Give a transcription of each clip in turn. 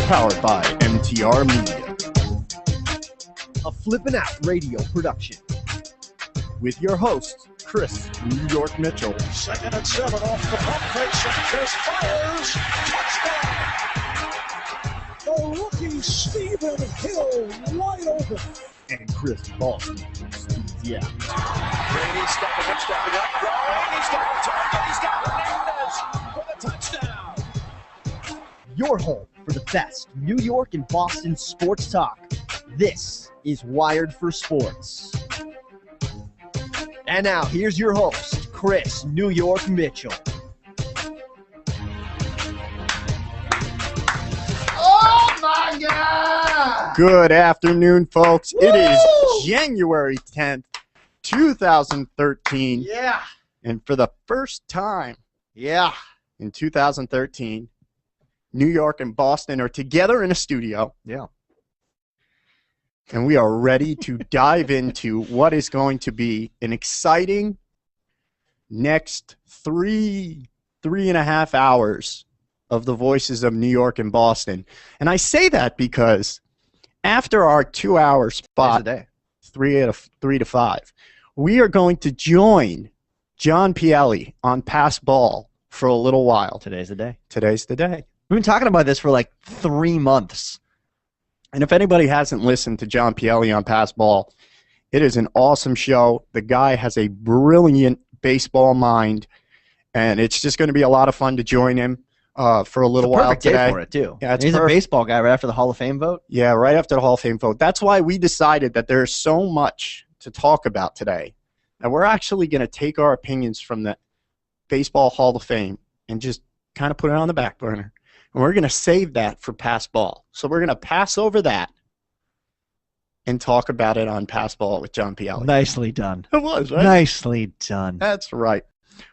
Powered by MTR Media. A Flippin' Out radio production. With your host, Chris New York Mitchell. 2nd and 7 off the pump fake, and Chris fires. Touchdown! The rookie Stephen Hill wide open. And Chris Boston. Yeah. Brady stepping up, throwing. He's got a target. He's got Hernandez for the touchdown. Your home for the best New York and Boston sports talk. This is Wired for Sports. And now, here's your host, Chris New York Mitchell. Oh my God! Good afternoon, folks. Woo! It is January 10th, 2013. Yeah. And for the first time, in 2013, New York and Boston are together in a studio. Yeah. And we are ready to dive into what is going to be an exciting next three and a half hours of the voices of New York and Boston. And I say that because after our 2-hour spot, 3 to 5, we are going to join John Pielli on Pass Ball for a little while. Today's the day. Today's the day. We've been talking about this for like 3 months. And if anybody hasn't listened to John Pielli on Pass Ball, it is an awesome show. The guy has a brilliant baseball mind, and it's just going to be a lot of fun to join him for a little while today. Day for it too. Yeah, he's a baseball guy right after the Hall of Fame vote. Yeah, right after the Hall of Fame vote. That's why we decided that there's so much to talk about today, and we're actually going to take our opinions from the Baseball Hall of Fame and just kind of put it on the back burner. And we're going to save that for Pass Ball. So we're going to pass over that and talk about it on Pass Ball with John Pielli. Nicely done. It was, right? Nicely done. That's right.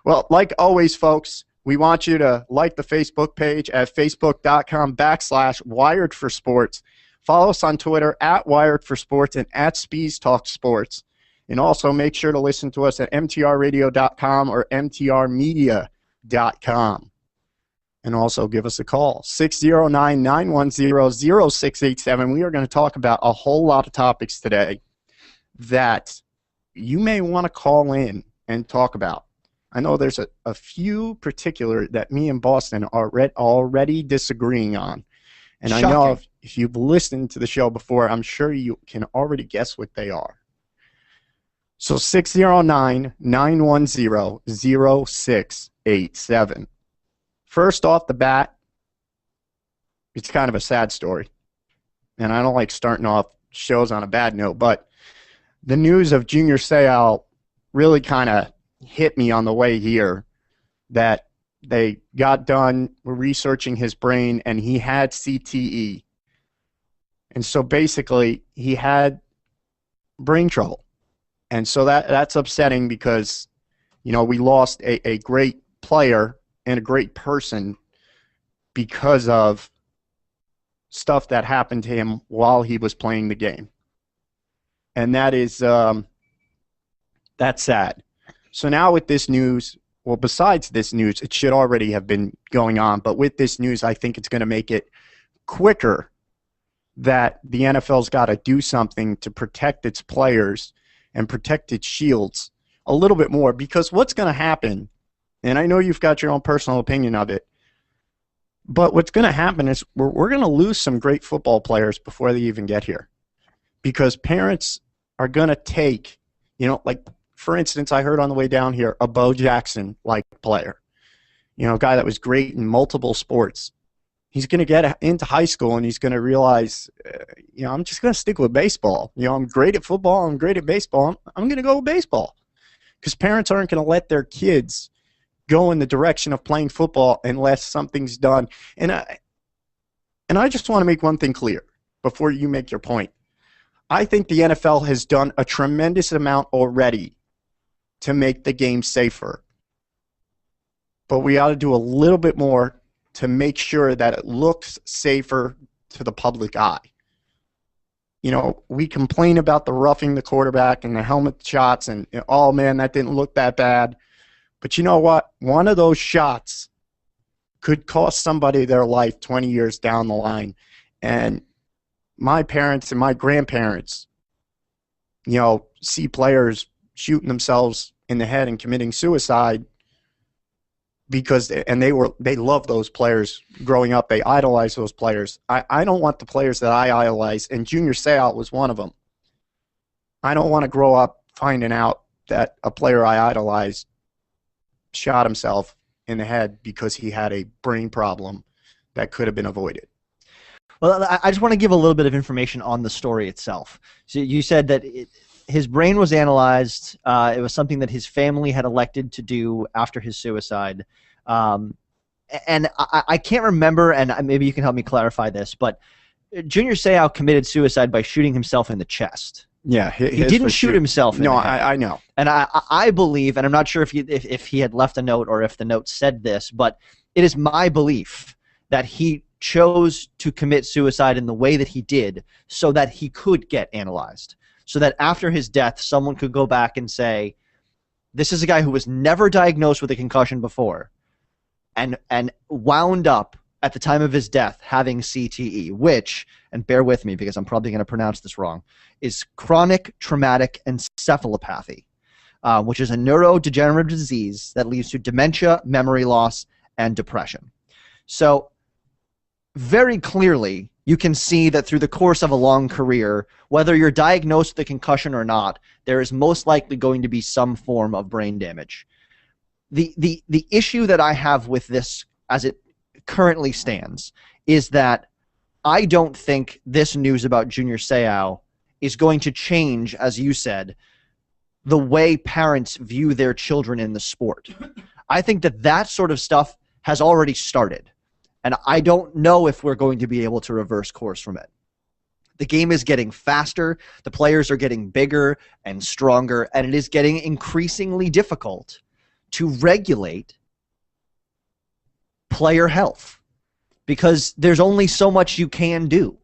Well, like always, folks, we want you to like the Facebook page at facebook.com/Wired for Sports. Follow us on Twitter at Wired for Sports and at Spees Talk Sports. And also make sure to listen to us at mtrradio.com or mtrmedia.com. And also give us a call, 609-910-0687. We are going to talk about a whole lot of topics today that you may want to call in and talk about. I know there's a few particular that me and Boston are already disagreeing on. And shocking. I know if you've listened to the show before, I'm sure you can already guess what they are. So 609-910-0687. First off the bat, it's kind of a sad story. And I don't like starting off shows on a bad note, but the news of Junior Seau really kind of hit me on the way here, that they got done researching his brain and he had CTE. And so basically he had brain trouble. And so that's upsetting because, you know, we lost a great player and a great person because of stuff that happened to him while he was playing the game. And that is, that's sad. So now with this news, well, besides this news, it should already have been going on, but with this news, I think it's going to make it quicker that the NFL's got to do something to protect its players and protect its shields a little bit more, because what's going to happen, and I know you've got your own personal opinion of it, but what's going to happen is we're going to lose some great football players before they even get here, because parents are going to take, you know, like, for instance, I heard on the way down here a Bo Jackson-like player, you know, a guy that was great in multiple sports. He's going to get into high school and he's going to realize, you know, I'm just going to stick with baseball. You know, I'm great at football. I'm great at baseball. I'm going to go with baseball, because parents aren't going to let their kids go in the direction of playing football unless something's done. And I just want to make one thing clear before you make your point. I think the NFL has done a tremendous amount already to make the game safer. But we ought to do a little bit more to make sure that it looks safer to the public eye. You know, we complain about the roughing the quarterback and the helmet shots and, oh, man, that didn't look that bad. But you know what? One of those shots could cost somebody their life 20 years down the line. And my parents and my grandparents, see players shooting themselves in the head and committing suicide they love those players growing up. They idolize those players. I don't want the players that I idolize, and Junior Seau was one of them. I don't want to grow up finding out that a player I idolized shot himself in the head because he had a brain problem that could have been avoided. Well, I just want to give a little bit of information on the story itself. So you said that his brain was analyzed. It was something that his family had elected to do after his suicide. And I can't remember, and maybe you can help me clarify this, but Junior Seau committed suicide by shooting himself in the chest. Yeah, he didn't shoot himself in the head. I know. And I believe, and I'm not sure if he had left a note or if the note said this, but it is my belief that he chose to commit suicide in the way that he did so that he could get analyzed. So that after his death, someone could go back and say, this is a guy who was never diagnosed with a concussion before and wound up at the time of his death having CTE, which, and bear with me because I'm probably going to pronounce this wrong, is chronic traumatic encephalopathy, which is a neurodegenerative disease that leads to dementia, memory loss, and depression. So very clearly, you can see that through the course of a long career, whether you're diagnosed with a concussion or not, there is most likely going to be some form of brain damage. The issue that I have with this as it currently stands is that I don't think this news about Junior Seau is going to change, as you said, the way parents view their children in the sport. I think that sort of stuff has already started. And I don't know if we're going to be able to reverse course from it. The game is getting faster, the players are getting bigger and stronger, and it is getting increasingly difficult to regulate player health because there's only so much you can do.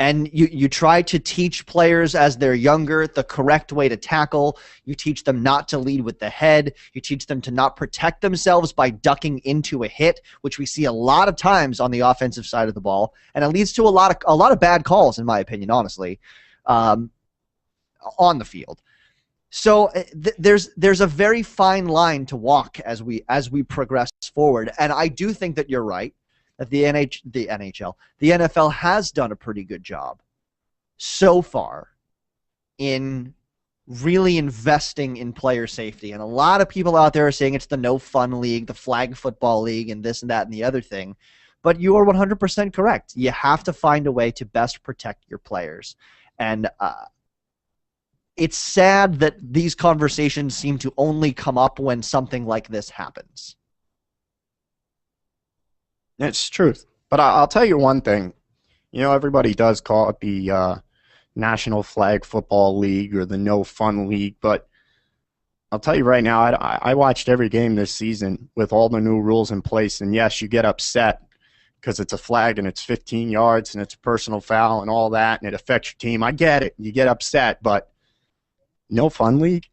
And you try to teach players as they're younger the correct way to tackle. You teach them not to lead with the head. You teach them to not protect themselves by ducking into a hit, which we see a lot of times on the offensive side of the ball. And it leads to a lot of bad calls, in my opinion, honestly, on the field. So there's a very fine line to walk as we progress forward. And I do think that you're right. That the NFL has done a pretty good job so far in really investing in player safety. And a lot of people out there are saying it's the no fun league, the flag football league, and this and that and the other thing. But you are 100% correct. You have to find a way to best protect your players. And it's sad that these conversations seem to only come up when something like this happens. It's truth. But I'll tell you one thing. Everybody does call it the National Flag Football League or the No Fun League. But I'll tell you right now, I watched every game this season with all the new rules in place. And, yes, you get upset because it's a flag and it's 15 yards and it's a personal foul and all that, and it affects your team. I get it. You get upset. But No Fun League?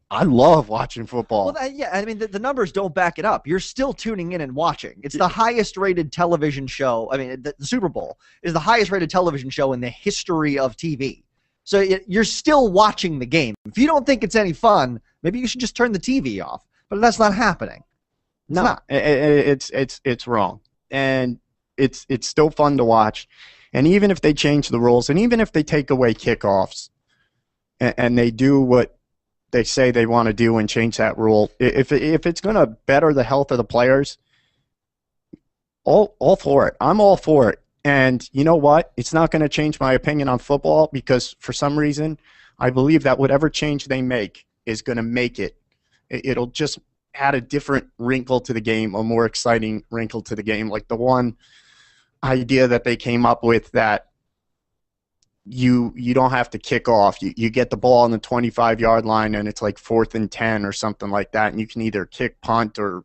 I love watching football. Well, yeah, I mean, the numbers don't back it up. You're still tuning in and watching. It's the highest-rated television show. I mean, the Super Bowl is the highest-rated television show in the history of TV. So you're still watching the game. If you don't think it's any fun, maybe you should just turn the TV off. But that's not happening. It's wrong. And it's still fun to watch. And even if they change the rules, and even if they take away kickoffs, and they do what they say they want to do and change that rule, if it's going to better the health of the players, all for it. I'm all for it. And you know what? It's not going to change my opinion on football because for some reason I believe that whatever change they make is going to make it'll just add a different wrinkle to the game, a more exciting wrinkle to the game. Like the one idea that they came up with that you don't have to kick off. You get the ball on the 25-yard line and it's like 4th and 10 or something like that, and you can either kick, punt, or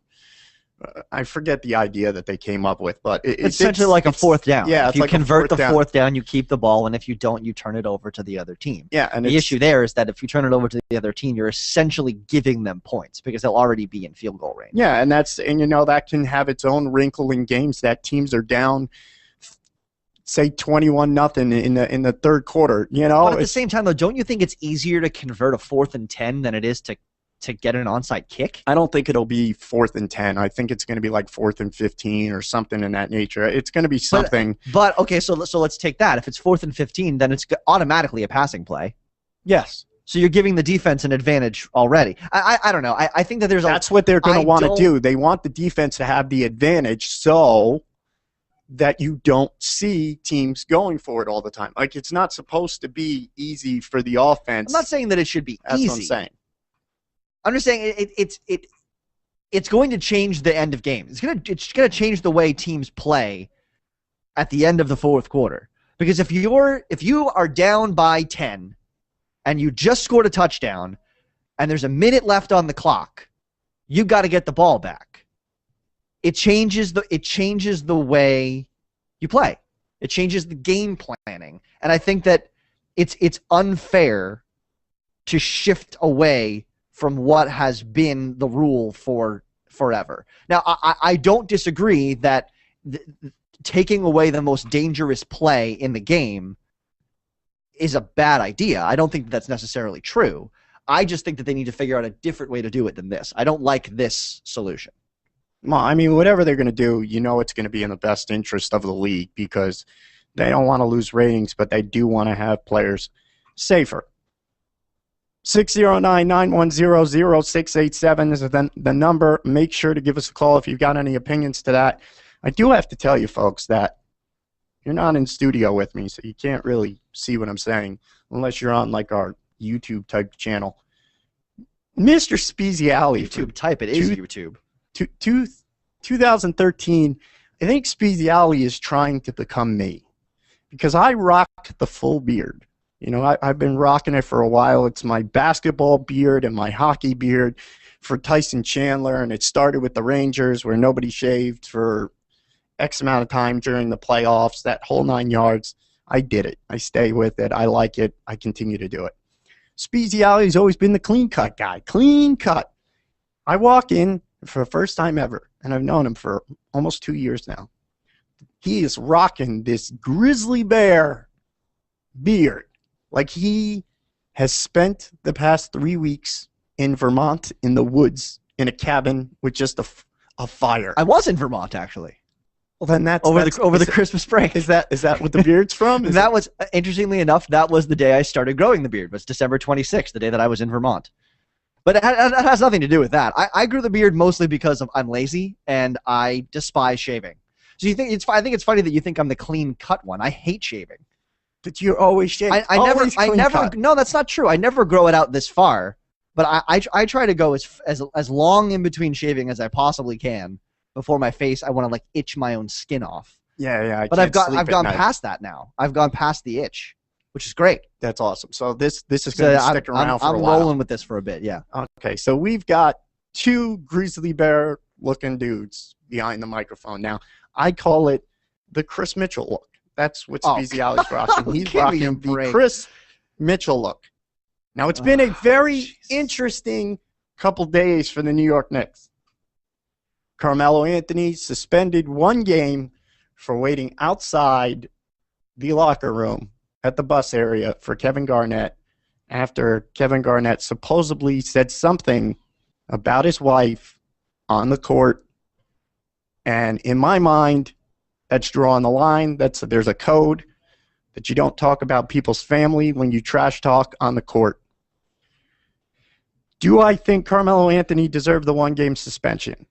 I forget the idea that they came up with, but it's essentially like a fourth down. Yeah, if it's you like convert the down. fourth down, you keep the ball, and if you don't, you turn it over to the other team. Yeah, and the issue there is that if you turn it over to the other team, you're essentially giving them points because they'll already be in field goal range. Yeah, and that can have its own wrinkle in games that teams are down, say 21-0 in the third quarter. But at the same time, though, don't you think it's easier to convert a 4th and 10 than it is to get an onside kick? I don't think it'll be 4th and 10. I think it's going to be like 4th and 15 or something in that nature. It's going to be something. But okay, so let's take that. If it's 4th and 15, then it's automatically a passing play. Yes. So you're giving the defense an advantage already. I don't know. I think that that's what they're going to want to do. They want the defense to have the advantage so that you don't see teams going for it all the time. Like, it's not supposed to be easy for the offense. I'm not saying that it should be easy. That's what I'm saying. I'm just saying it's going to change the end of games. It's gonna change the way teams play at the end of the fourth quarter. Because if you are down by 10 and you just scored a touchdown and there's a minute left on the clock, you got to get the ball back. It changes the way you play. It changes the game planning. And I think that it's unfair to shift away from what has been the rule for forever. Now, I don't disagree that taking away the most dangerous play in the game is a bad idea. I don't think that's necessarily true. I just think that they need to figure out a different way to do it than this. I don't like this solution. Well, I mean, whatever they're going to do, it's going to be in the best interest of the league because they don't want to lose ratings, but they do want to have players safer. 609-910-0687 is the number. Make sure to give us a call if you've got any opinions to that. I do have to tell you, folks, that you're not in studio with me, so you can't really see what I'm saying unless you're on like our YouTube type channel. Mr. Spezialy. YouTube type. It is YouTube. 2013, I think Spezialy is trying to become me because I rock the full beard. I've been rocking it for a while. It's my basketball beard and my hockey beard for Tyson Chandler, and it started with the Rangers where nobody shaved for X amount of time during the playoffs, that whole 9 yards. I did it. I stay with it. I like it. I continue to do it. Spezialy's always been the clean-cut guy. Clean cut. I walk in for the first time ever, and I've known him for almost 2 years now. He is rocking this grizzly bear beard. Like he has spent the past 3 weeks in Vermont in the woods in a cabin with just a fire. I was in Vermont, actually. Well, then that's over the Christmas break. Is that what the beard's from? Was interestingly enough, that was the day I started growing the beard. It was December 26th, the day that I was in Vermont. But it has nothing to do with that. I grew the beard mostly because I'm lazy and I despise shaving. So I think it's funny that you think I'm the clean cut one. I hate shaving. But you're always shaving. I never. No, that's not true. I never grow it out this far. But I try to go as long in between shaving as I possibly can before my face. I want to like itch my own skin off. Yeah. But I've gone past that now. I've gone past the itch, which is great. That's awesome. So this is going to stick around for a while. I'm rolling with this for a bit. Yeah. Okay. So we've got two grizzly bear looking dudes behind the microphone. Now I call it the Chris Mitchell look. That's what Spezialy's rocking. He's rocking the Chris Mitchell look. Now, it's been a very interesting couple days for the New York Knicks. Carmelo Anthony suspended 1 game for waiting outside the locker room at the bus area for Kevin Garnett after Kevin Garnett supposedly said something about his wife on the court. And in my mind, that's drawing the line. There's a code that you don't talk about people's family when you trash talk on the court. Do I think Carmelo Anthony deserved the 1-game suspension?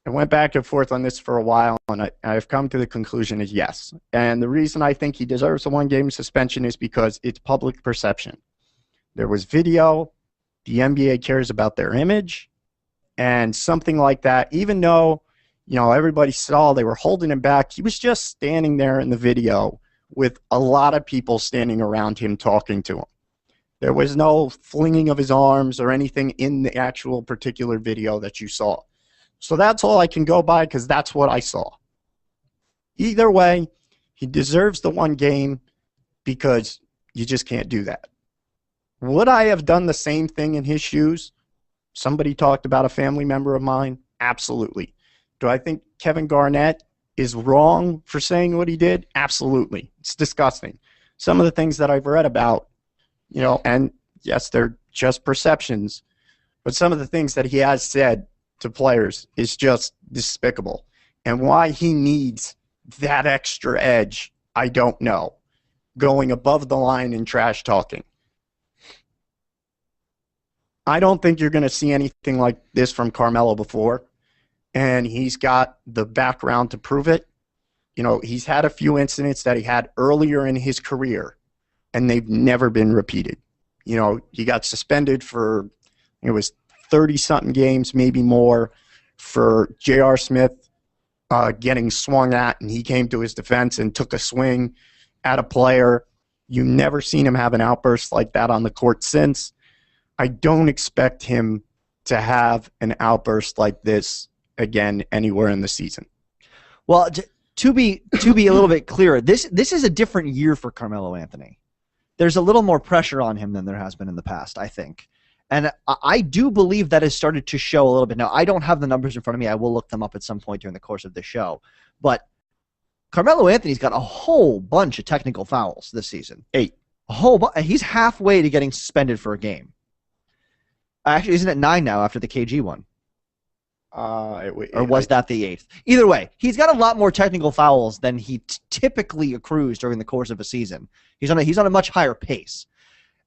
I went back and forth on this for a while, and I've come to the conclusion is yes. And the reason I think he deserves a 1-game suspension is because it's public perception. There was video. The NBA cares about their image. And something like that, even though everybody saw they were holding him back, he was just standing there in the video with a lot of people standing around him talking to him. There was no flinging of his arms or anything in the actual particular video that you saw. So that's all I can go by because that's what I saw. Either way, he deserves the one game because you just can't do that. Would I have done the same thing in his shoes? Somebody talked about a family member of mine. Absolutely. Do I think Kevin Garnett is wrong for saying what he did? Absolutely. It's disgusting. Some of the things that I've read about, and yes, they're just perceptions, but some of the things that he has said to players is just despicable. And why he needs that extra edge, I don't know. Going above the line and trash talking. I don't think you're going to see anything like this from Carmelo before, and he's got the background to prove it. He's had a few incidents that he had earlier in his career, and they've never been repeated. He got suspended for, it was 30-something games, maybe more, for J.R. Smith getting swung at, and he came to his defense and took a swing at a player. You've never seen him have an outburst like that on the court since. I don't expect him to have an outburst like this again anywhere in the season. Well, to be a little bit clearer, this is a different year for Carmelo Anthony. There's a little more pressure on him than there has been in the past, I think. And I do believe that has started to show a little bit. Now, I don't have the numbers in front of me. I will look them up at some point during the course of the show. But Carmelo Anthony's got a whole bunch of technical fouls this season. 8. He's halfway to getting suspended for a game. Actually, isn't it 9 now after the KG one? Or was that the 8th? Either way, he's got a lot more technical fouls than he typically accrues during the course of a season. He's on a much higher pace.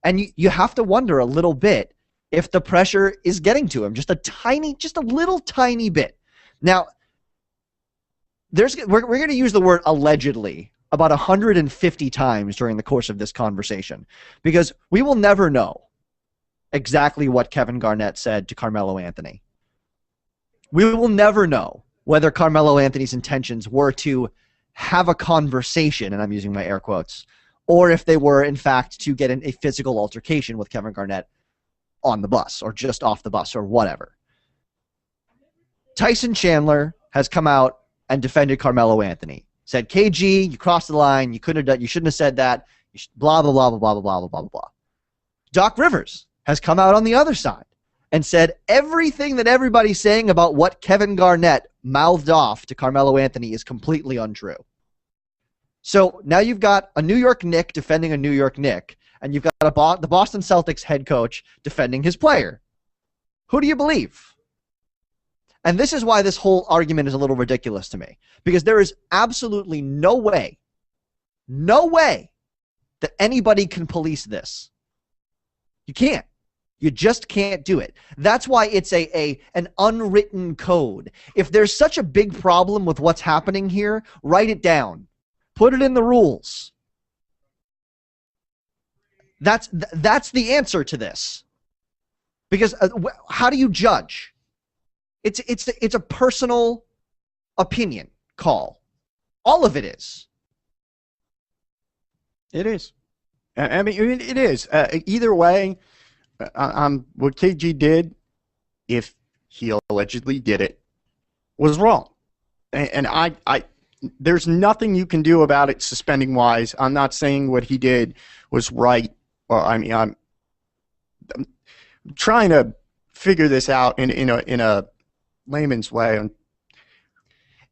And you have to wonder a little bit if the pressure is getting to him, just a little tiny bit. Now, we're going to use the word allegedly about 150 times during the course of this conversation because we will never know exactly what Kevin Garnett said to Carmelo Anthony. We will never know whether Carmelo Anthony's intentions were to have a conversation, and I'm using my air quotes, or if they were, in fact, to get in a physical altercation with Kevin Garnett on the bus or just off the bus or whatever. Tyson Chandler has come out and defended Carmelo Anthony. Said, KG, you crossed the line. You shouldn't have said that. Blah, blah, blah, blah, blah, blah, blah, blah, blah. Doc Rivers has come out on the other side and said everything that everybody's saying about what Kevin Garnett mouthed off to Carmelo Anthony is completely untrue. So now you've got a New York Knick defending a New York Knick, and you've got the Boston Celtics head coach defending his player. Who do you believe? And this is why this whole argument is a little ridiculous to me, because there is absolutely no way that anybody can police this. You can't. You just can't do it. That's why it's an unwritten code. If there's such a big problem with what's happening here, write it down. Put it in the rules. That's the answer to this. Because how do you judge? It's a personal opinion call. All of it is. It is. I mean, it is. Either way, what KG did, if he allegedly did it, was wrong. And I there's nothing you can do about it suspending wise. I'm not saying what he did was right. Or I'm trying to figure this out in a layman's way.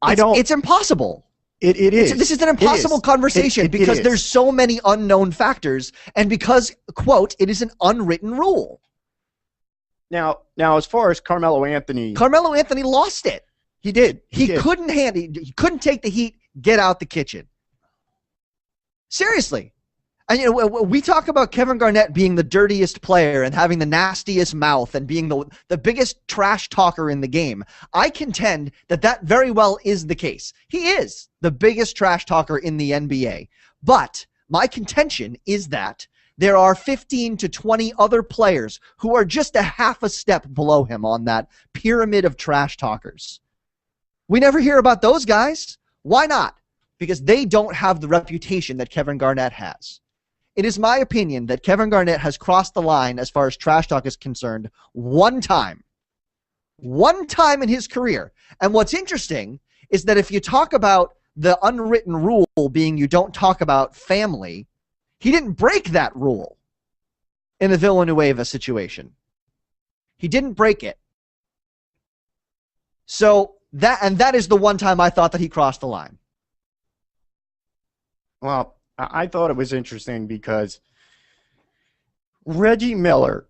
It's impossible. It is. This is an impossible conversation because there's so many unknown factors, and because, quote, it is an unwritten rule. Now, as far as Carmelo Anthony lost it. He did. He couldn't take the heat. Get out the kitchen. Seriously. And we talk about Kevin Garnett being the dirtiest player and having the nastiest mouth and being the biggest trash talker in the game. I contend that very well is the case. He is the biggest trash talker in the NBA. But my contention is that there are 15 to 20 other players who are just a half a step below him on that pyramid of trash talkers. We never hear about those guys. Why not? Because they don't have the reputation that Kevin Garnett has. It is my opinion that Kevin Garnett has crossed the line as far as trash talk is concerned one time. One time in his career. And what's interesting is that if you talk about the unwritten rule being you don't talk about family, he didn't break that rule in the Villanueva situation. He didn't break it. So that is the one time I thought that he crossed the line. Well, I thought it was interesting because Reggie Miller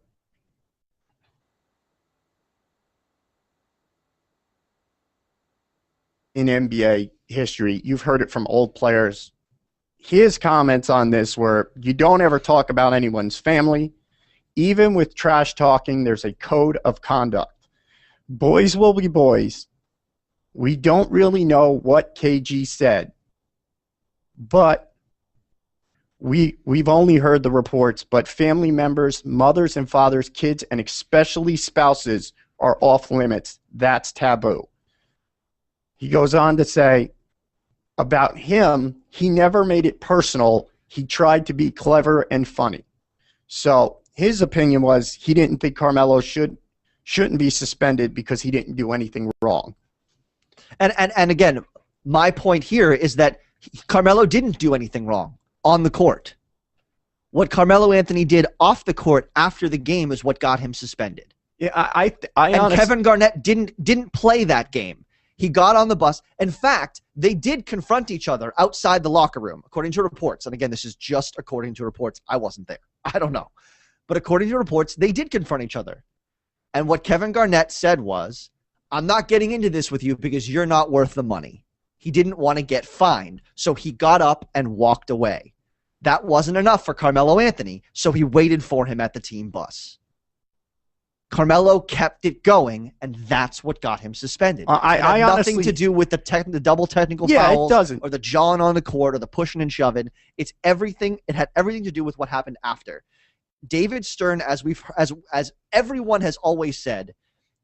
in NBA history, you've heard it from old players. His comments on this were, you don't ever talk about anyone's family. Even with trash talking, there's a code of conduct. Boys will be boys. We don't really know what KG said, but we've only heard the reports, but family members, mothers and fathers, kids, and especially spouses are off limits. That's taboo. He goes on to say about him, he never made it personal. He tried to be clever and funny. So his opinion was he didn't think Carmelo shouldn't be suspended because he didn't do anything wrong. And again, my point here is that Carmelo didn't do anything wrong on the court. What Carmelo Anthony did off the court after the game is what got him suspended. Yeah, and Kevin Garnett didn't play that game. He got on the bus. In fact, they did confront each other outside the locker room, according to reports. And again, this is just according to reports. I wasn't there. I don't know. But according to reports, they did confront each other. And what Kevin Garnett said was, I'm not getting into this with you because you're not worth the money. He didn't want to get fined, so he got up and walked away. That wasn't enough for Carmelo Anthony, so he waited for him at the team bus. Carmelo kept it going, and that's what got him suspended. I nothing honestly, to do with the double technical yeah, fouls it doesn't. or the jawing on the court or the pushing and shoving. It's everything. It had everything to do with what happened after. David Stern, as everyone has always said,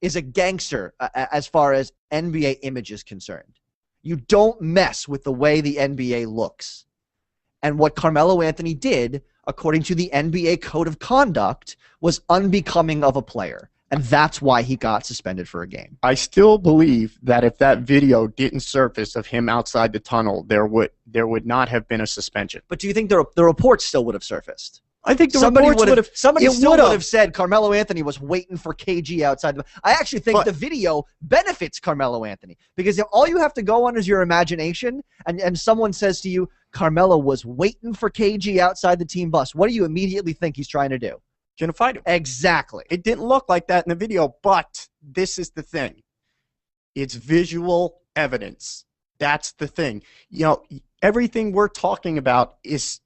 is a gangster as far as NBA image is concerned. You don't mess with the way the NBA looks. And what Carmelo Anthony did, according to the NBA Code of Conduct, was unbecoming of a player. And that's why he got suspended for a game. I still believe that if that video didn't surface of him outside the tunnel, there would not have been a suspension. But do you think the reports still would have surfaced? I think the Somebody reports would have. Somebody still would have said Carmelo Anthony was waiting for KG outside. I actually think the video benefits Carmelo Anthony because if all you have to go on is your imagination, and someone says to you, Carmelo was waiting for KG outside the team bus, what do you immediately think he's trying to do? Gonna fight him. Exactly. It didn't look like that in the video, but this is the thing. It's visual evidence. That's the thing. You know, everything we're talking about is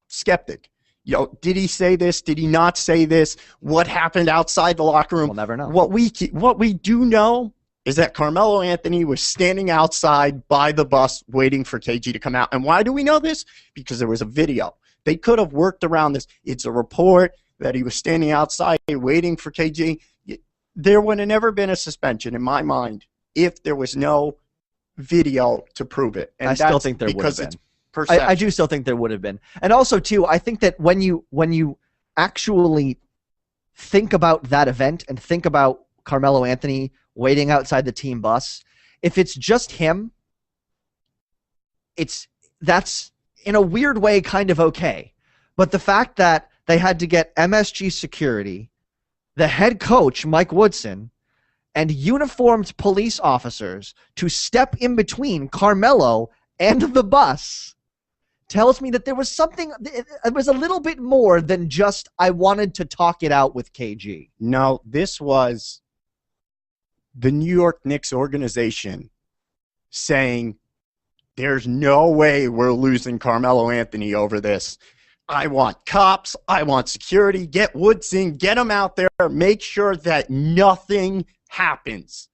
skeptic. You know, did he say this? Did he not say this? What happened outside the locker room? We'll never know. What we do know is that Carmelo Anthony was standing outside by the bus waiting for KG to come out. And why do we know this? Because there was a video. They could have worked around this. It's a report that he was standing outside waiting for KG. There would have never been a suspension in my mind if there was no video to prove it. And I still think there would have been. I do still think there would have been. And also, too, I think that when you actually think about that event and think about Carmelo Anthony waiting outside the team bus, if it's just him, that's in a weird way kind of okay. But the fact that they had to get MSG security, the head coach, Mike Woodson, and uniformed police officers to step in between Carmelo and the bus tells me that there was something, it was a little bit more than just I wanted to talk it out with KG. No, this was the New York Knicks organization saying there's no way we're losing Carmelo Anthony over this. I want cops. I want security. Get Woodson. Get him out there. Make sure that nothing happens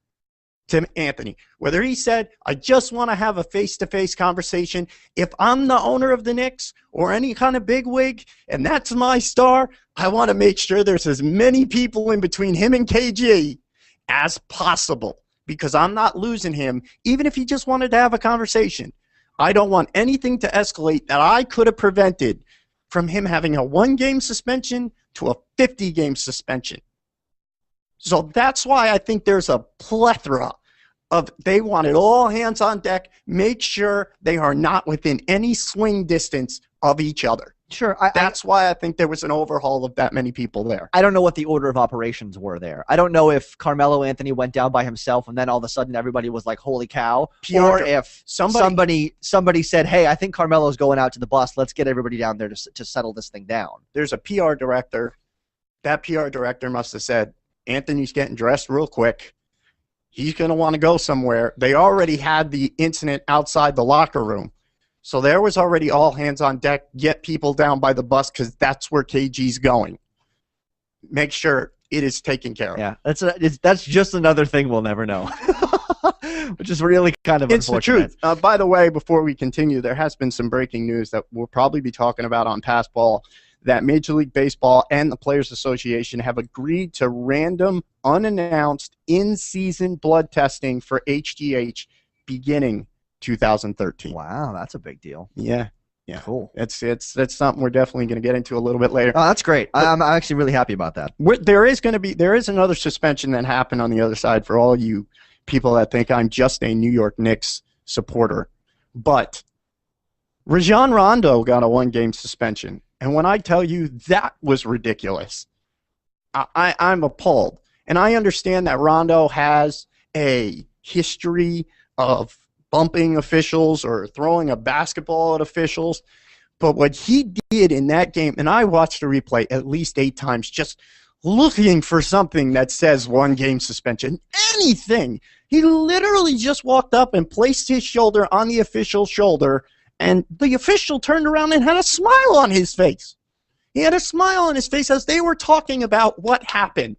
to Anthony. Whether he said, I just want to have a face-to-face conversation. If I'm the owner of the Knicks or any kind of bigwig and that's my star, I want to make sure there's as many people in between him and KG as possible because I'm not losing him, even if he just wanted to have a conversation. I don't want anything to escalate that I could have prevented from him having a 1-game suspension to a 50-game suspension. So that's why I think there's a plethora of they wanted all hands on deck, make sure they are not within any swing distance of each other. Sure. That's why I think there was an overhaul of that many people there. I don't know what the order of operations were there. I don't know if Carmelo Anthony went down by himself and then all of a sudden everybody was like, holy cow. Or if somebody said, hey, I think Carmelo's going out to the bus. Let's get everybody down there to settle this thing down. There's a PR director. That PR director must have said, Anthony's getting dressed real quick. He's going to want to go somewhere. They already had the incident outside the locker room. So there was already all hands on deck, get people down by the bus because that's where KG's going. Make sure it is taken care of. Yeah, that's just another thing we'll never know, which is really kind of it's unfortunate. The truth. By the way, before we continue, there has been some breaking news that we'll probably be talking about on Passball, that Major League Baseball and the Players Association have agreed to random, unannounced, in-season blood testing for HGH beginning 2013. Wow, that's a big deal. Yeah. Cool. That's something we're definitely going to get into a little bit later. Oh, that's great. I'm actually really happy about that. There is another suspension that happened on the other side for all you people that think I'm just a New York Knicks supporter. But Rajon Rondo got a 1-game suspension. And when I tell you that was ridiculous, I'm appalled. And I understand that Rondo has a history of bumping officials or throwing a basketball at officials. But what he did in that game, and I watched the replay at least 8 times, just looking for something that says 1-game suspension, anything. He literally just walked up and placed his shoulder on the official's shoulder, and the official turned around and had a smile on his face. He had a smile on his face as they were talking about what happened.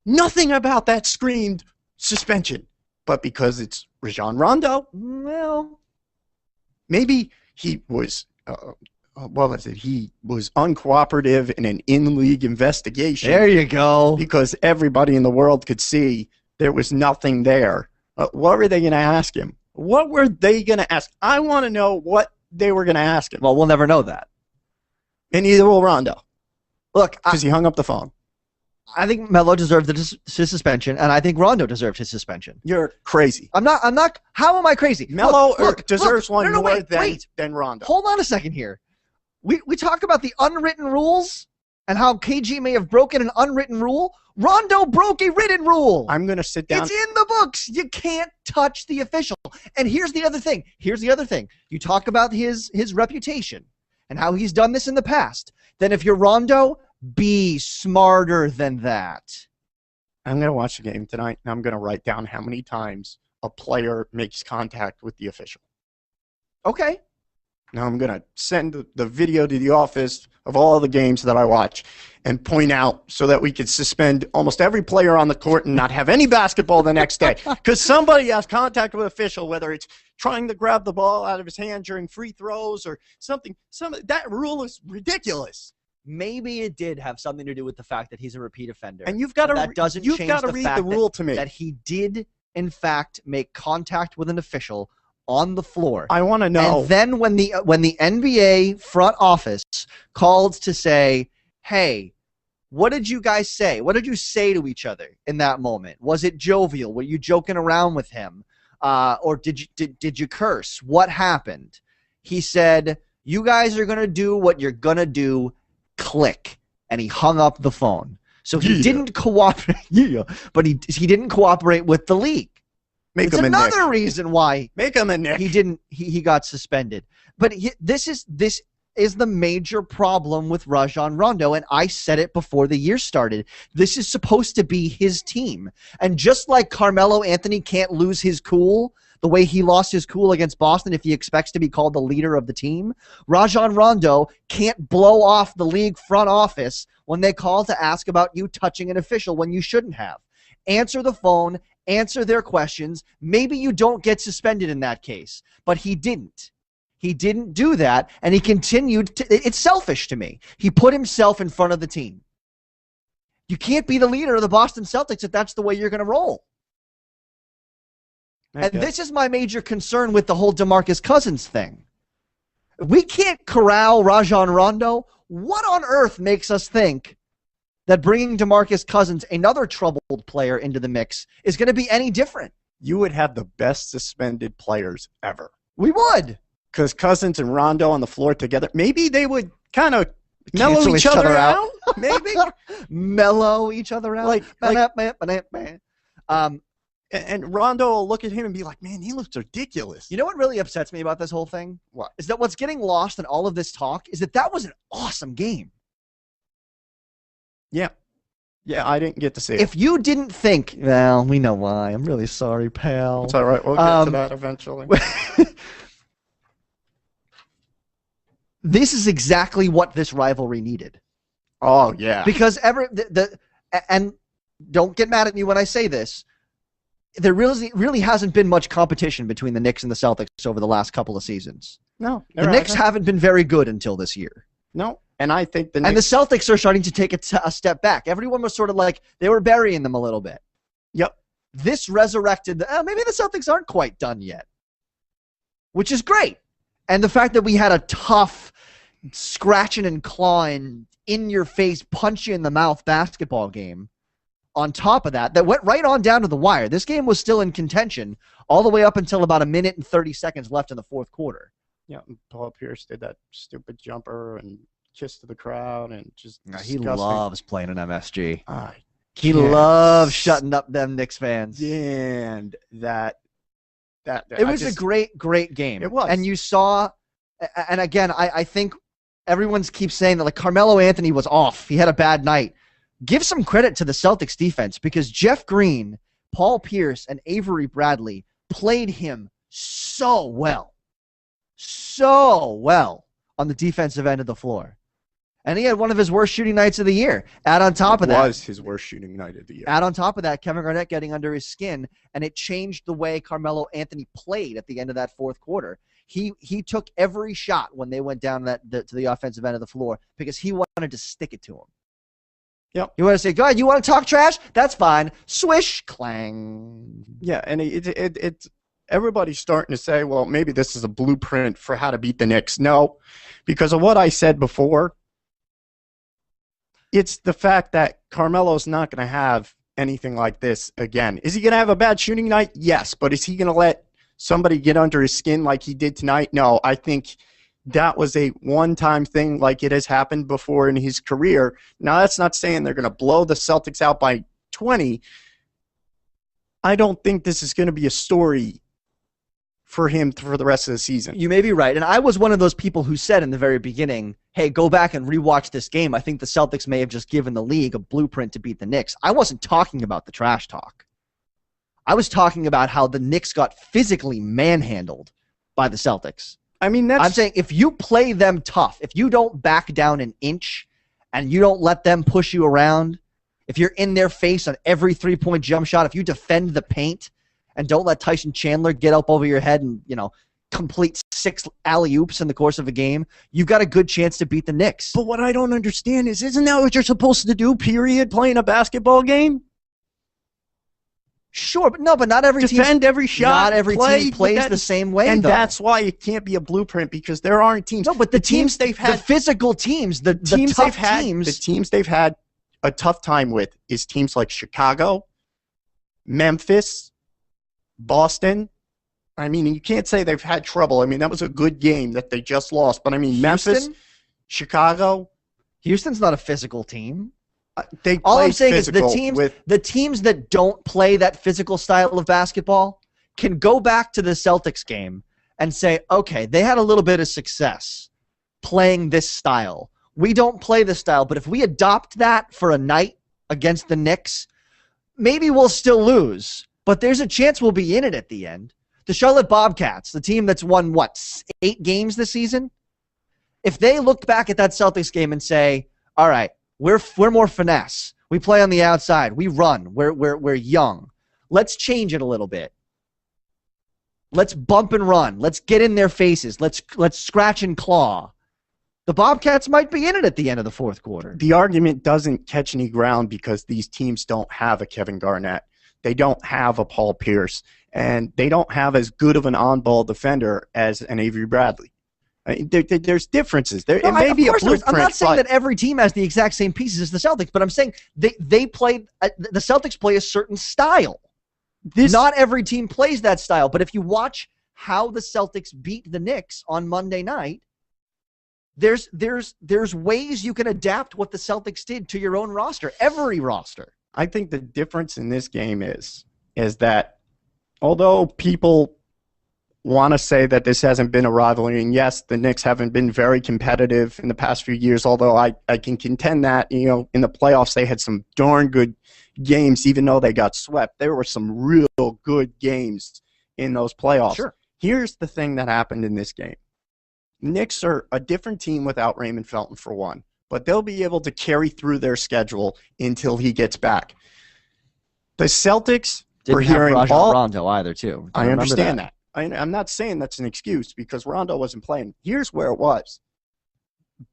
Nothing about that screamed suspension. But because it's Rajon Rondo, well, maybe he was, he was uncooperative in an in-league investigation. There you go. Because everybody in the world could see there was nothing there. What were they going to ask him? What were they going to ask? I want to know what they were going to ask him. Well, we'll never know that. And neither will Rondo. Look, because he hung up the phone. I think Melo deserved his suspension, and I think Rondo deserved his suspension. You're crazy. I'm not. How am I crazy? Melo deserves one more than Rondo. Hold on a second here. We talk about the unwritten rules and how KG may have broken an unwritten rule. Rondo broke a written rule. I'm going to sit down. It's in the books. You can't touch the official. And here's the other thing. You talk about his reputation and how he's done this in the past. Then if you're Rondo, be smarter than that. I'm going to watch the game tonight, and I'm going to write down how many times a player makes contact with the official. Okay. Now I'm going to send the video to the office of all the games that I watch and point out so that we could suspend almost every player on the court and not have any basketball the next day. Because somebody has contact with an official, whether it's trying to grab the ball out of his hand during free throws or something. That rule is ridiculous. Maybe it did have something to do with the fact that he's a repeat offender. And you've got to read the rule to me that he did in fact make contact with an official on the floor. I want to know. And then when the NBA front office called to say, "Hey, what did you guys say? What did you say to each other in that moment? Was it jovial? Were you joking around with him, or did you curse? What happened?" He said, "You guys are gonna do what you're gonna do." Click, and he hung up the phone. So he didn't cooperate. But he didn't cooperate with the league. It's another reason why make him a Nick. He got suspended. But this is the major problem with Rajon Rondo, and I said it before the year started. This is supposed to be his team, and just like Carmelo Anthony can't lose his cool the way he lost his cool against Boston if he expects to be called the leader of the team, Rajon Rondo can't blow off the league front office when they call to ask about you touching an official when you shouldn't have. Answer the phone, answer their questions. Maybe you don't get suspended in that case, but he didn't. He didn't do that, and he continued to. It's selfish to me. He put himself in front of the team. You can't be the leader of the Boston Celtics if that's the way you're going to roll. And this is my major concern with the whole DeMarcus Cousins thing. If we can't corral Rajon Rondo, what on earth makes us think that bringing DeMarcus Cousins, another troubled player, into the mix is going to be any different. You would have the best suspended players ever. We would. Because Cousins and Rondo on the floor together, maybe they would kind of mellow Cancel each other out. Maybe. Mellow each other out. And Rondo will look at him and be like, man, he looks ridiculous. You know what really upsets me about this whole thing? What? Is that what's getting lost in all of this talk is that was an awesome game. Yeah. Yeah, I didn't get to see it. If you didn't think, well, we know why. I'm really sorry, pal. It's all right. We'll get to that eventually. This is exactly what this rivalry needed. Oh, yeah. Because and don't get mad at me when I say this, there really hasn't been much competition between the Knicks and the Celtics over the last couple of seasons. No. The Knicks haven't been very good until this year. No. And I think the Celtics are starting to take a step back. Everyone was sort of like, they were burying them a little bit. Yep. This resurrected, maybe the Celtics aren't quite done yet, which is great. And the fact that we had a tough, scratching and clawing, in-your-face, punch-you-in-the-mouth basketball game on top of that went right on down to the wire. This game was still in contention all the way up until about 1 minute and 30 seconds left in the fourth quarter. Yeah, Paul Pierce did that stupid jumper and kiss to the crowd and just he loves playing an MSG. He Yes. loves shutting up them Knicks fans. And that it was a great game. It was. And you saw, and again, I think everyone keeps saying that like Carmelo Anthony was off. He had a bad night. Give some credit to the Celtics defense because Jeff Green, Paul Pierce, and Avery Bradley played him so well on the defensive end of the floor. And he had one of his worst shooting nights of the year. Add on top of that. It was his worst shooting night of the year. Add on top of that, Kevin Garnett getting under his skin, and it changed the way Carmelo Anthony played at the end of that fourth quarter. He took every shot when they went down to the offensive end of the floor because he wanted to stick it to him. Yep. You want to say, God, you want to talk trash? That's fine. Swish, clang. Yeah, and it's everybody's starting to say, well, maybe this is a blueprint for how to beat the Knicks. No, because of what I said before, it's the fact that Carmelo's not going to have anything like this again. Is he going to have a bad shooting night? Yes, but is he going to let somebody get under his skin like he did tonight? No, I think that was a one-time thing like it has happened before in his career. Now, that's not saying they're going to blow the Celtics out by 20. I don't think this is going to be a story for him for the rest of the season. You may be right. And I was one of those people who said in the very beginning, hey, go back and rewatch this game. I think the Celtics may have just given the league a blueprint to beat the Knicks. I wasn't talking about the trash talk. I was talking about how the Knicks got physically manhandled by the Celtics. I mean, I'm saying if you play them tough, if you don't back down an inch and you don't let them push you around, if you're in their face on every three-point jump shot, if you defend the paint and don't let Tyson Chandler get up over your head and, complete 6 alley-oops in the course of a game, you've got a good chance to beat the Knicks. But what I don't understand is, isn't that what you're supposed to do, period, playing a basketball game? Sure, but not every team. Defend every shot. Not every team plays the same way, and though. that's why it can't be a blueprint because there aren't teams. No, but the teams they've had, the physical teams, the teams they've had, the teams they've had a tough time with is teams like Chicago, Memphis, Boston. I mean, you can't say they've had trouble. I mean, that was a good game that they just lost, but I mean, Memphis, Chicago. Houston's not a physical team. All I'm saying is the teams that don't play that physical style of basketball can go back to the Celtics game and say, okay, they had a little bit of success playing this style. We don't play this style, but if we adopt that for a night against the Knicks, maybe we'll still lose, but there's a chance we'll be in it at the end. The Charlotte Bobcats, the team that's won, 8 games this season? If they look back at that Celtics game and say, all right, we're more finesse. We play on the outside. We run. We're young. Let's change it a little bit. Let's bump and run. Let's get in their faces. Let's scratch and claw. The Bobcats might be in it at the end of the fourth quarter. The argument doesn't catch any ground because these teams don't have a Kevin Garnett. They don't have a Paul Pierce. And they don't have as good of an on-ball defender as an Avery Bradley. There's differences. It No, may be a blueprint. I'm not saying that every team has the exact same pieces as the Celtics, but I'm saying they play the Celtics play a certain style. Not every team plays that style, but if you watch how the Celtics beat the Knicks on Monday night, there's ways you can adapt what the Celtics did to your own roster, every roster. I think the difference in this game is that although people want to say that this hasn't been a rivalry, and yes, the Knicks haven't been very competitive in the past few years, although I can contend that, in the playoffs they had some darn good games, even though they got swept. There were some real good games in those playoffs. Sure. Here's the thing that happened in this game. Knicks are a different team without Raymond Felton, for one, but they'll be able to carry through their schedule until he gets back. The Celtics Didn't were have hearing Rajon all. Rondo either, too. I understand that. I'm not saying that's an excuse because Rondo wasn't playing. Here's where it was.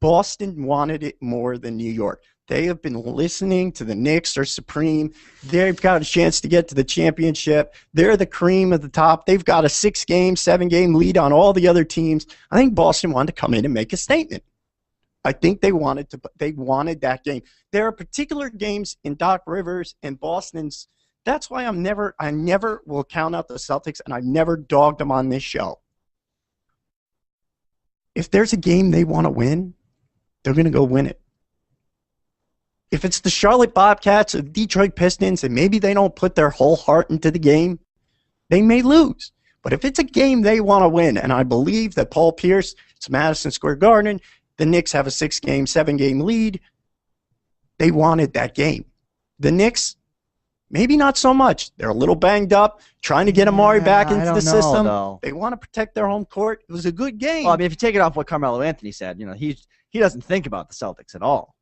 Boston wanted it more than New York. They have been listening to the Knicks are supreme. They've got a chance to get to the championship. They're the cream of the top. They've got a 6-game, 7-game lead on all the other teams. I think Boston wanted to come in and make a statement. I think they wanted that game. There are particular games in Doc Rivers and Boston's. That's why I never will count out the Celtics, and I've never dogged them on this show. If there's a game they want to win, they're going to go win it. If it's the Charlotte Bobcats or the Detroit Pistons, and maybe they don't put their whole heart into the game, they may lose. But if it's a game they want to win, and I believe that Paul Pierce, it's Madison Square Garden, the Knicks have a 6-game, 7-game lead, they wanted that game. The Knicks, maybe not so much. They're a little banged up, trying to get Amari back into the system. They want to protect their home court. It was a good game. Well, I mean, if you take it off what Carmelo Anthony said, he doesn't think about the Celtics at all.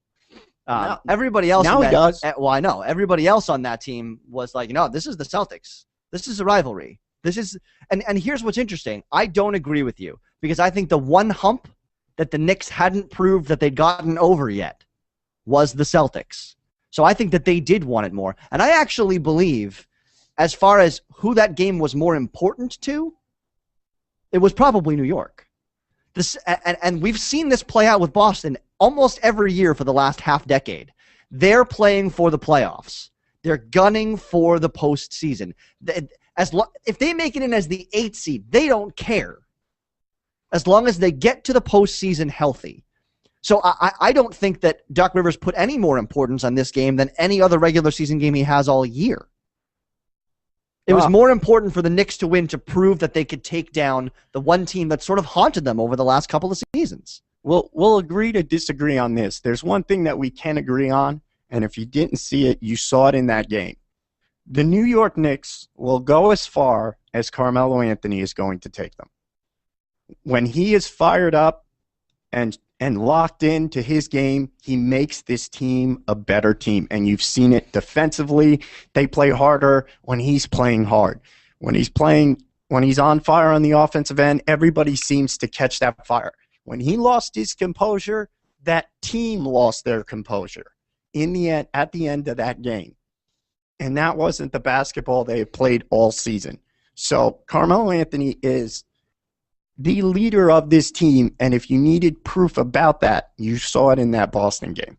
Everybody else now he does. Well, I know. Everybody else on that team was like, this is the Celtics. This is a rivalry. And here's what's interesting. I don't agree with you because I think the one hump that the Knicks hadn't proved that they'd gotten over yet was the Celtics. So I think that they did want it more. And I actually believe, as far as who that game was more important to, it was probably New York. And we've seen this play out with Boston almost every year for the last half decade. They're playing for the playoffs. They're gunning for the postseason. If they make it in as the 8th seed, they don't care. As long as they get to the postseason healthy. So I don't think that Doc Rivers put any more importance on this game than any other regular season game he has all year. It was more important for the Knicks to win to prove that they could take down the one team that sort of haunted them over the last couple of seasons. We'll agree to disagree on this. There's one thing that we can agree on, and if you didn't see it, you saw it in that game. The New York Knicks will go as far as Carmelo Anthony is going to take them. When he is fired up and locked into his game, he makes this team a better team. And you've seen it defensively. They play harder when he's playing hard. When he's on fire on the offensive end, everybody seems to catch that fire. When he lost his composure, that team lost their composure at the end of that game. And that wasn't the basketball they had played all season. So Carmelo Anthony is the leader of this team, and if you needed proof about that, you saw it in that Boston game.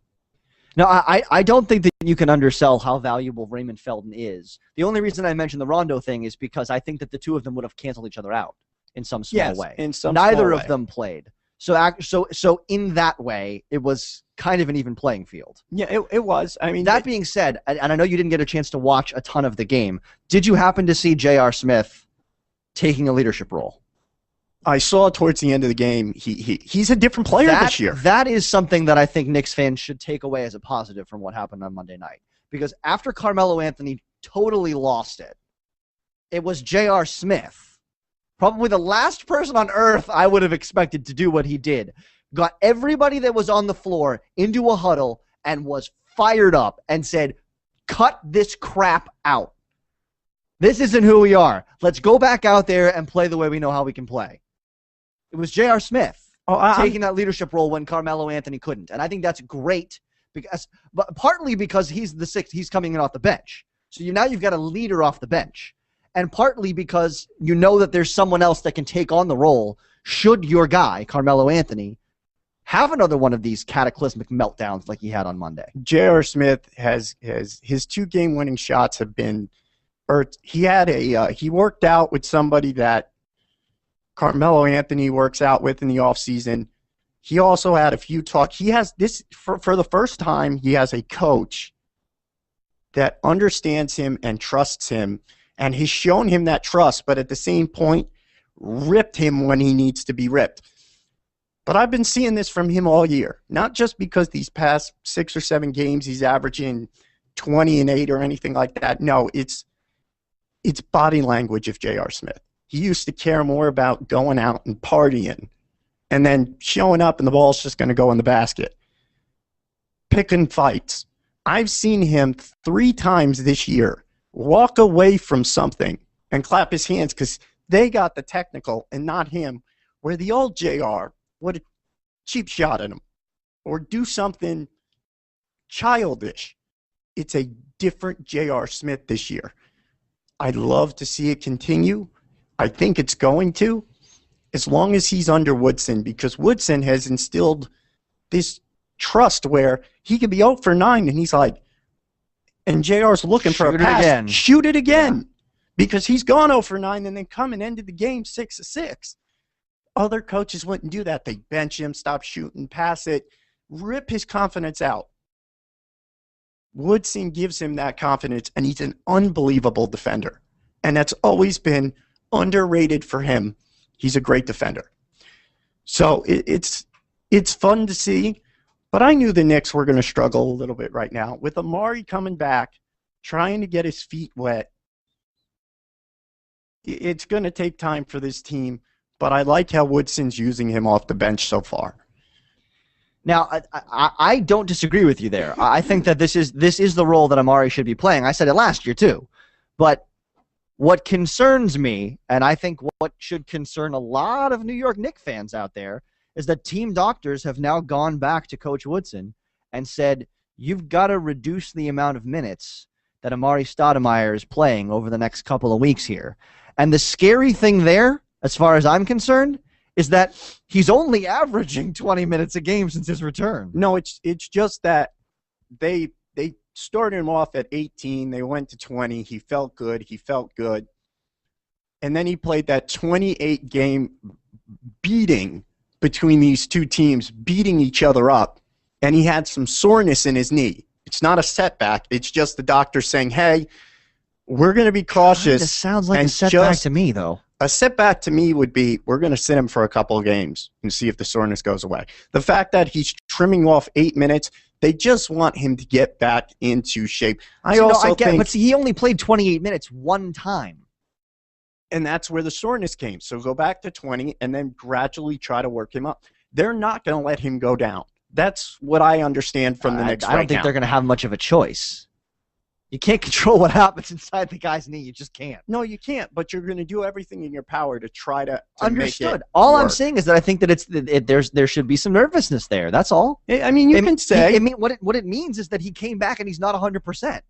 No, I don't think that you can undersell how valuable Raymond Felton is. The only reason I mentioned the Rondo thing is because I think that the two of them would have canceled each other out in some small way. Neither of them played. So in that way, it was kind of an even playing field. Yeah, it was. I mean, that being said, and I know you didn't get a chance to watch a ton of the game, did you happen to see J.R. Smith taking a leadership role? I saw towards the end of the game, he's a different player this year. That is something that I think Knicks fans should take away as a positive from what happened on Monday night. Because after Carmelo Anthony totally lost it, it was J.R. Smith, probably the last person on earth I would have expected to do what he did. Got everybody that was on the floor into a huddle and was fired up and said, cut this crap out. This isn't who we are. Let's go back out there and play the way we know how we can play. It was J.R. Smith taking that leadership role when Carmelo Anthony couldn't. And I think that's great, but partly because he's the sixth, he's coming in off the bench. So now you've got a leader off the bench. And partly because you know that there's someone else that can take on the role should your guy, Carmelo Anthony, have another one of these cataclysmic meltdowns like he had on Monday. J.R. Smith has his 2 game-winning shots have been, or he worked out with somebody that Carmelo Anthony works out with in the offseason. He also had a few talk. He has this for the first time. He has a coach that understands him and trusts him, and he's shown him that trust, but at the same point, ripped him when he needs to be ripped. But I've been seeing this from him all year, not just because these past 6 or 7 games he's averaging 20 and 8 or anything like that. No, it's body language of J.R. Smith. He used to care more about going out and partying and then showing up and the ball's just going to go in the basket. Picking fights. I've seen him 3 times this year walk away from something and clap his hands because they got the technical and not him, where the old JR would a cheap shot at him or do something childish. It's a different J.R. Smith this year. I'd love to see it continue. I think it's going to, as long as he's under Woodson, because Woodson has instilled this trust where he could be 0 for 9 and he's like, and JR's looking for a pass. Again. Shoot it again. Yeah. Because he's gone 0 for 9 and then come and ended the game 6-6. Other coaches wouldn't do that. They bench him, stop shooting, pass it, rip his confidence out. Woodson gives him that confidence, and he's an unbelievable defender. And that's always been underrated for him. He's a great defender. So it's fun to see, but I knew the Knicks were going to struggle a little bit right now. With Amar'e coming back, trying to get his feet wet, it's going to take time for this team, but I like how Woodson's using him off the bench so far. Now, I don't disagree with you there. I think that this is the role that Amar'e should be playing. I said it last year too. But what concerns me, and I think what should concern a lot of New York Knicks fans out there, is that team doctors have now gone back to Coach Woodson and said, you've got to reduce the amount of minutes that Amar'e Stoudemire is playing over the next couple of weeks here. And the scary thing there, as far as I'm concerned, is that he's only averaging 20 minutes a game since his return. No, it's just that they started him off at 18. They went to 20. He felt good. And then he played that 28-game beating between these two teams, beating each other up. And he had some soreness in his knee. It's not a setback. It's just the doctor saying, hey, we're going to be cautious. It sounds like a setback to me, though. A setback to me would be we're going to sit him for a couple of games and see if the soreness goes away. The fact that he's trimming off 8 minutes, they just want him to get back into shape. But see, he only played 28 minutes one time. And that's where the soreness came. So go back to 20 and then gradually try to work him up. They're not going to let him go down. That's what I understand from the Knicks right now. I don't think they're going to have much of a choice. You can't control what happens inside the guy's knee. You just can't. No, you can't, but you're going to do everything in your power to try to Understood. Make it all work. I'm saying is that I think that there should be some nervousness there. That's all. I mean, you can say. What it means is that he came back and he's not 100%.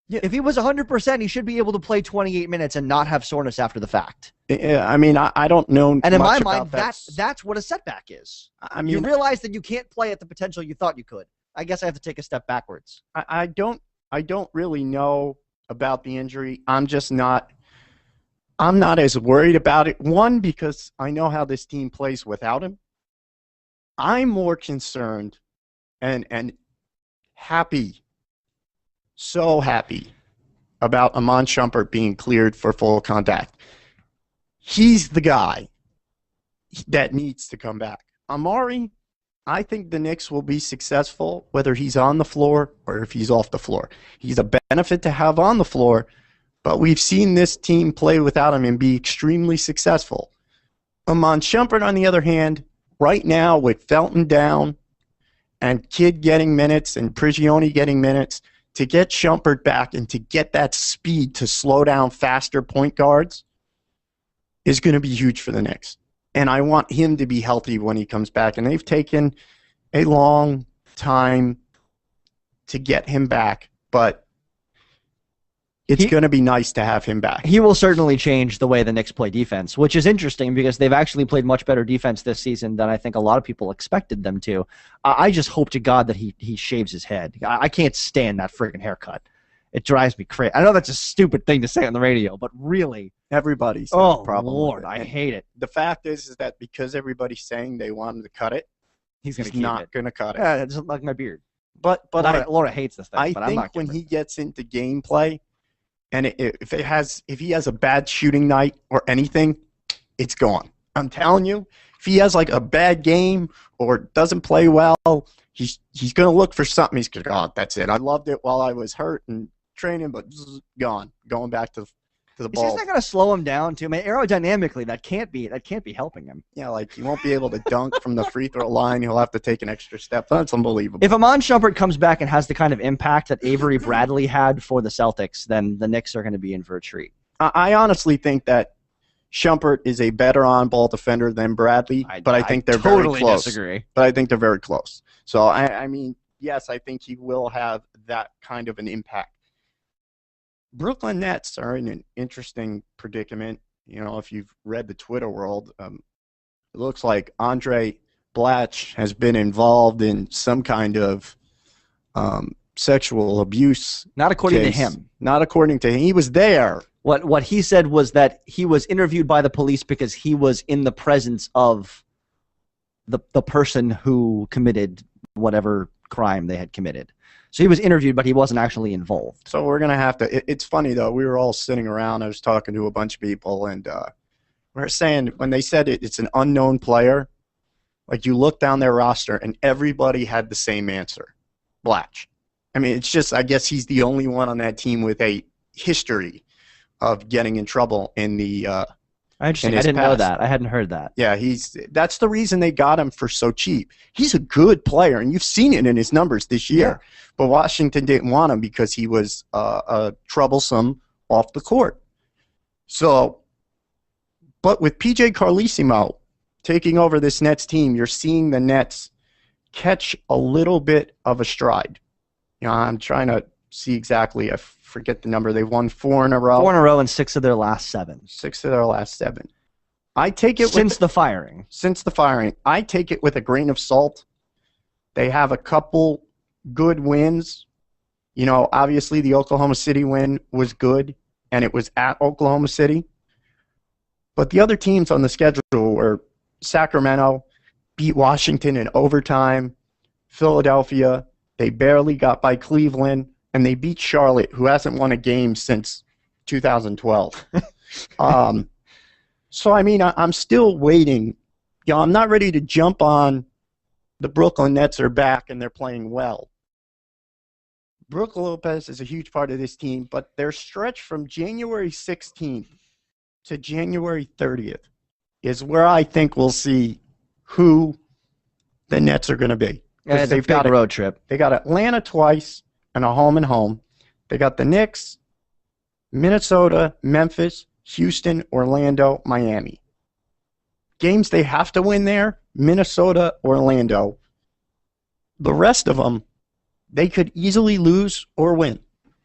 Yeah. If he was 100%, he should be able to play 28 minutes and not have soreness after the fact. Yeah, I mean, I don't know. And in my mind, that's what a setback is. I mean, you realize that you can't play at the potential you thought you could. I guess I have to take a step backwards. I don't really know about the injury. I'm not as worried about it. One, because I know how this team plays without him. I'm more concerned and happy, so happy about Iman Shumpert being cleared for full contact. He's the guy that needs to come back. Amar'e, I think the Knicks will be successful whether he's on the floor or if he's off the floor. He's a benefit to have on the floor, but we've seen this team play without him and be extremely successful. Iman Shumpert, on the other hand, right now with Felton down and Kidd getting minutes and Prigioni getting minutes, to get Shumpert back and to get that speed to slow down faster point guards is going to be huge for the Knicks. And I want him to be healthy when he comes back. And they've taken a long time to get him back. But it's going to be nice to have him back. He will certainly change the way the Knicks play defense, which is interesting because they've actually played much better defense this season than I think a lot of people expected them to. I just hope to God that he shaves his head. I can't stand that freaking haircut. It drives me crazy. I know that's a stupid thing to say on the radio, but really, Everybody's oh problem. Lord, with it. I And hate it. the fact is that because everybody's saying they want him to cut it, He's going he's to keep not it. going to cut it. Yeah, it's like my beard. But Laura hates this thing. I but I'm think not when giving he gets into gameplay, and if he has a bad shooting night or anything, it's gone. I'm telling you, if he has like a bad game or doesn't play well, he's going to look for something. He's going to go, oh, that's it. I loved it while I was hurt and training, but gone. Going back to the Is ball. that going to slow him down too? I mean, aerodynamically, that can't be helping him. Yeah, like he won't be able to dunk from the free throw line. He'll have to take an extra step. That's unbelievable. If Iman Shumpert comes back and has the kind of impact that Avery Bradley had for the Celtics, then the Knicks are going to be in for a treat. I honestly think that Shumpert is a better on-ball defender than Bradley, but I think they're totally very close. Disagree. But I think they're very close. So, I mean, yes, I think he will have that kind of an impact. Brooklyn Nets are in an interesting predicament. You know, if you've read the Twitter world, it looks like Andre Blatch has been involved in some kind of sexual abuse. Not according case. to him. Not according to him. He was there. What he said was that he was interviewed by the police because he was in the presence of the person who committed whatever crime they had committed. So he was interviewed, but he wasn't actually involved. So we're going to have to – it's funny, though. We were all sitting around. I was talking to a bunch of people, and we were saying when they said it's an unknown player, like you look down their roster, and everybody had the same answer, Blatch. I mean, it's just I guess he's the only one on that team with a history of getting in trouble in the Interesting. in I his didn't know past. that. I hadn't heard that. Yeah, that's the reason they got him for so cheap. He's a good player, and you've seen it in his numbers this year. Yeah. But Washington didn't want him because he was troublesome off the court. So, but with PJ Carlesimo taking over this Nets team, you're seeing the Nets catch a little bit of a stride. You know, I'm trying to see exactly. I forget the number. They've won 4 in a row. 4 in a row and 6 of their last 7. 6 of their last 7. I take it Since the firing. Since the firing, I take it with a grain of salt. They have a couple good wins. You know, obviously the Oklahoma City win was good, and it was at Oklahoma City. But the other teams on the schedule were Sacramento, beat Washington in overtime, Philadelphia, they barely got by Cleveland, and they beat Charlotte, who hasn't won a game since 2012. So, I mean, I'm still waiting. You know, I'm not ready to jump on the Brooklyn Nets are back and they're playing well. Brook Lopez is a huge part of this team, but their stretch from January 16th to January 30th is where I think we'll see who the Nets are going to be. Yeah, it's a big road trip. They got Atlanta twice and a home and home. They got the Knicks, Minnesota, Memphis, Houston, Orlando, Miami. Games they have to win there, Minnesota, Orlando. The rest of them, they could easily lose or win.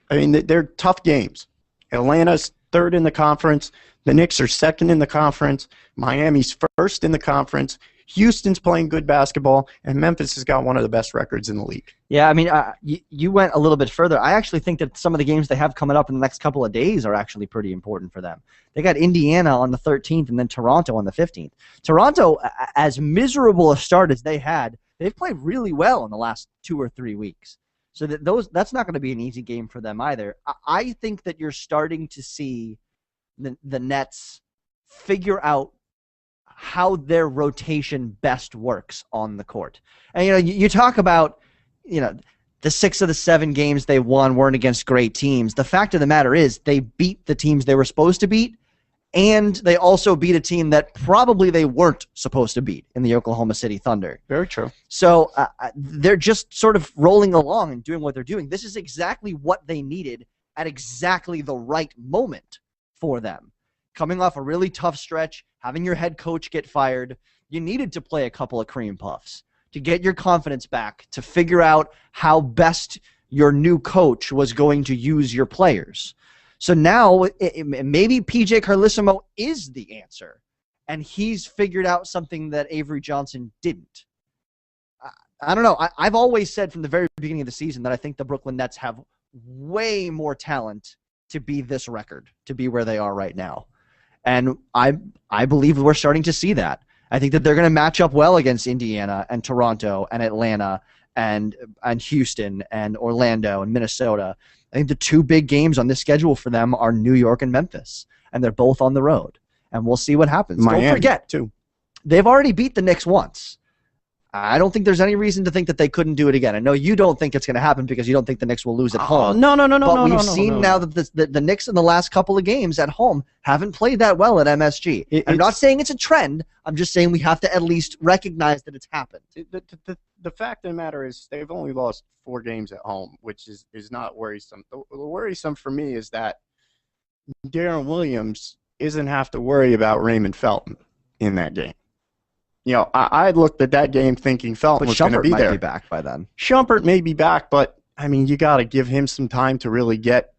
I mean, they're tough games. Atlanta's 3rd in the conference. The Knicks are 2nd in the conference. Miami's 1st in the conference. Houston's playing good basketball, and Memphis has got one of the best records in the league. Yeah, I mean, you went a little bit further. I actually think that some of the games they have coming up in the next couple of days are actually pretty important for them. They got Indiana on the 13th and then Toronto on the 15th. Toronto, as miserable a start as they had, they've played really well in the last 2 or 3 weeks. So that's not going to be an easy game for them either. I think that you're starting to see the Nets figure out how their rotation best works on the court. And, you know, you talk about, you know, the 6 of the 7 games they won weren't against great teams. The fact of the matter is they beat the teams they were supposed to beat, and they also beat a team that probably they weren't supposed to beat in the Oklahoma City Thunder. Very true. So they're just sort of rolling along and doing what they're doing. This is exactly what they needed at exactly the right moment for them. Coming off a really tough stretch, having your head coach get fired, you needed to play a couple of cream puffs to get your confidence back, to figure out how best your new coach was going to use your players. So now maybe PJ Carlissimo is the answer, and he's figured out something that Avery Johnson didn't. I don't know. I've always said from the very beginning of the season that I think the Brooklyn Nets have way more talent to be this record, to be where they are right now. And I believe we're starting to see that. I think that they're going to match up well against Indiana and Toronto and Atlanta and Houston and Orlando and Minnesota. I think the two big games on this schedule for them are New York and Memphis, and they're both on the road. And we'll see what happens. Miami, don't forget, too. They've already beat the Knicks once. I don't think there's any reason to think that they couldn't do it again. I know you don't think it's going to happen because you don't think the Knicks will lose at home. No. But we've seen now that the Knicks in the last couple of games at home haven't played that well at MSG. I'm not saying it's a trend. I'm just saying we have to at least recognize that it's happened. The fact of the matter is they've only lost 4 games at home, which is not worrisome. The worrisome for me is that Darren Williams isn't have to worry about Raymond Felton in that game. You know, I looked at that game thinking Felton was going to be there. Might be back by then. Shumpert may be back, but I mean, you got to give him some time to really get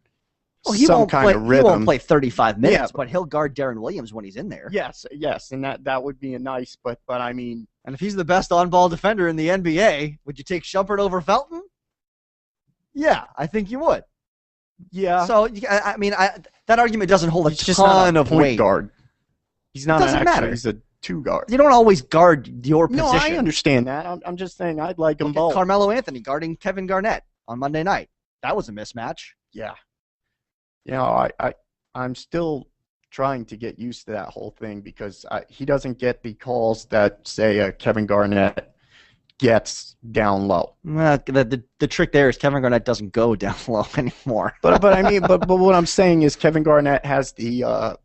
some kind of rhythm. He won't play 35 minutes, but he'll guard Darren Williams when he's in there. Yes, and that would be a nice. But I mean, and if he's the best on-ball defender in the NBA, would you take Shumpert over Felton? Yeah, I think you would. Yeah. So I mean, that argument doesn't hold a He's just not a of point weight. guard. He's not. Doesn't matter. He's a 2 guard. You don't always guard your position. No, I understand that. I'm just saying I'd like them both. Carmelo Anthony guarding Kevin Garnett on Monday night. That was a mismatch. Yeah. You know, I'm still trying to get used to that whole thing because he doesn't get the calls that, say, Kevin Garnett gets down low. Well, the trick there is Kevin Garnett doesn't go down low anymore. but I mean, but what I'm saying is Kevin Garnett has the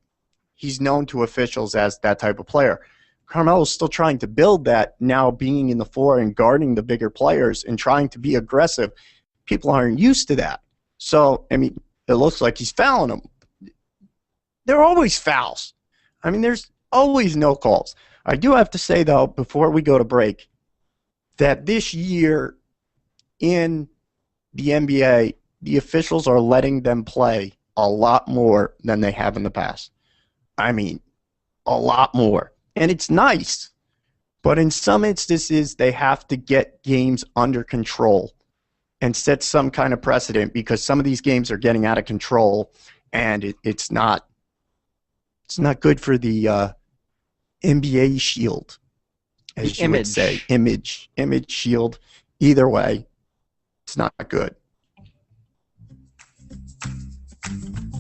he's known to officials as that type of player. Carmelo's still trying to build that now, being in the floor and guarding the bigger players and trying to be aggressive. People aren't used to that. So, I mean, it looks like he's fouling them. There are always fouls. I mean, there's always no calls. I do have to say, though, before we go to break, that this year in the NBA, the officials are letting them play a lot more than they have in the past. I mean, a lot more. And it's nice. But in some instances, they have to get games under control and set some kind of precedent because some of these games are getting out of control, and it's not good for the NBA shield, as you would say. Image shield. Either way, it's not good.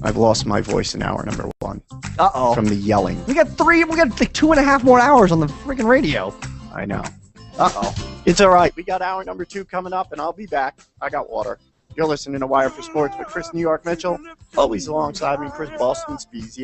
I've lost my voice in hour number 1. Uh-oh. From the yelling. We got like 2.5 more hours on the freaking radio. I know. Uh-oh. It's all right. We got hour number 2 coming up, and I'll be back. I got water. You're listening to Wire for Sports with Chris New York Mitchell. Always alongside me, Chris Boston Speezy.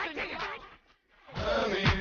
I mean,